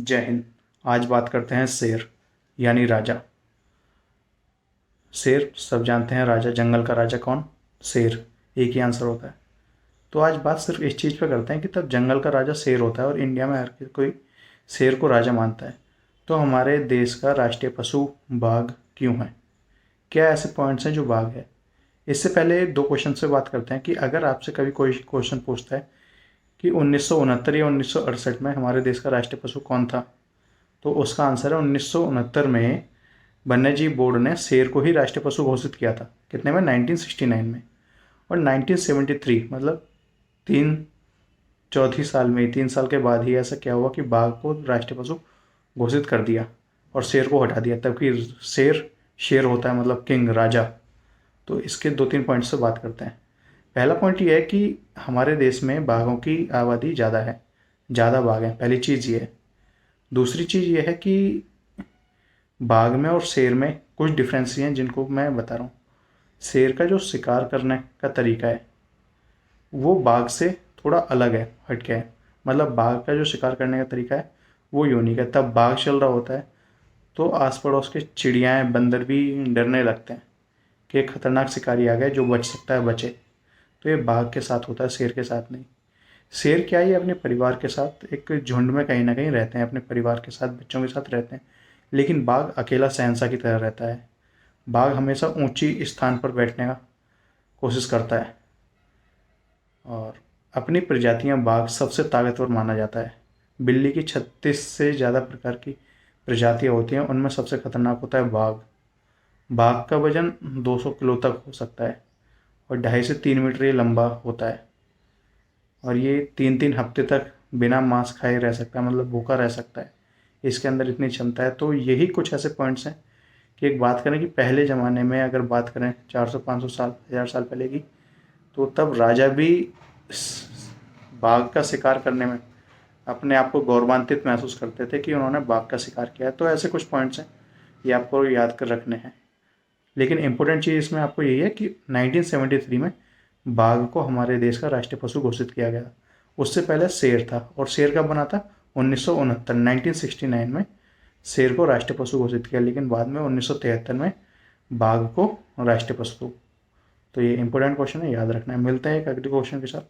जय हिंद। आज बात करते हैं शेर यानी राजा। शेर सब जानते हैं, राजा, जंगल का राजा कौन? शेर। एक ही आंसर होता है। तो आज बात सिर्फ इस चीज़ पे करते हैं कि तब जंगल का राजा शेर होता है और इंडिया में हर कोई शेर को राजा मानता है। तो हमारे देश का राष्ट्रीय पशु बाघ क्यों है? क्या ऐसे पॉइंट्स हैं जो बाघ है? इससे पहले दो क्वेश्चन से बात करते हैं कि अगर आपसे कभी कोई क्वेश्चन पूछता है कि 1969 या 1968 में हमारे देश का राष्ट्रीय पशु कौन था, तो उसका आंसर है 1969 में वन्यजीव बोर्ड ने शेर को ही राष्ट्रीय पशु घोषित किया था। कितने में? 1969 में। और 1973 मतलब चौथी साल में 3 साल के बाद ही ऐसा क्या हुआ कि बाघ को राष्ट्रीय पशु घोषित कर दिया और शेर को हटा दिया। तब शेर शेर होता है, मतलब किंग, राजा। तो इसके 2-3 पॉइंट से बात करते हैं। पहला पॉइंट ये है कि हमारे देश में बाघों की आबादी ज़्यादा है, ज़्यादा बाघ हैं, पहली चीज़ ये है। दूसरी चीज़ ये है कि बाघ में और शेर में कुछ डिफरेंस हैं जिनको मैं बता रहा हूँ। शेर का जो शिकार करने का तरीका है वो बाघ से थोड़ा अलग है, हटके है। मतलब बाघ का जो शिकार करने का तरीका है वो यूनिक है। तब बाघ चल रहा होता है तो आस पड़ोस के चिड़ियाएँ, बंदर भी डरने लगते हैं कि एक खतरनाक शिकारी आ गया, जो बच सकता है बचे। तो ये बाघ के साथ होता है, शेर के साथ नहीं। शेर क्या, ये अपने परिवार के साथ एक झुंड में कहीं ना कहीं रहते हैं, अपने परिवार के साथ, बच्चों के साथ रहते हैं। लेकिन बाघ अकेला शहंशाह की तरह रहता है। बाघ हमेशा ऊंची स्थान पर बैठने का कोशिश करता है और अपनी प्रजातियां बाघ सबसे ताकतवर माना जाता है। बिल्ली की 36 से ज़्यादा प्रकार की प्रजातियां होती हैं, उनमें सबसे खतरनाक होता है बाघ। बाघ का वजन 200 किलो तक हो सकता है और 2.5 से 3 मीटर ये लंबा होता है। और ये 3-3 हफ्ते तक बिना मांस खाए रह सकता है, मतलब भूखा रह सकता है। इसके अंदर इतनी क्षमता है। तो यही कुछ ऐसे पॉइंट्स हैं कि एक बात करें कि पहले ज़माने में अगर बात करें 400-500 साल, 1000 साल पहले की, तो तब राजा भी बाघ का शिकार करने में अपने आप को गौरवान्वित महसूस करते थे कि उन्होंने बाघ का शिकार किया है। तो ऐसे कुछ पॉइंट्स हैं, ये आपको याद कर रखने हैं। लेकिन इम्पोर्टेंट चीज़ इसमें आपको यही है कि 1973 में बाघ को हमारे देश का राष्ट्रीय पशु घोषित किया गया। उससे पहले शेर था, और शेर कब बना था? 1969 में शेर को राष्ट्रीय पशु घोषित किया, लेकिन बाद में 1973 में बाघ को राष्ट्रीय पशु। तो ये इंपॉर्टेंट क्वेश्चन है, याद रखना है। मिलते हैं एक अगले क्वेश्चन के साथ।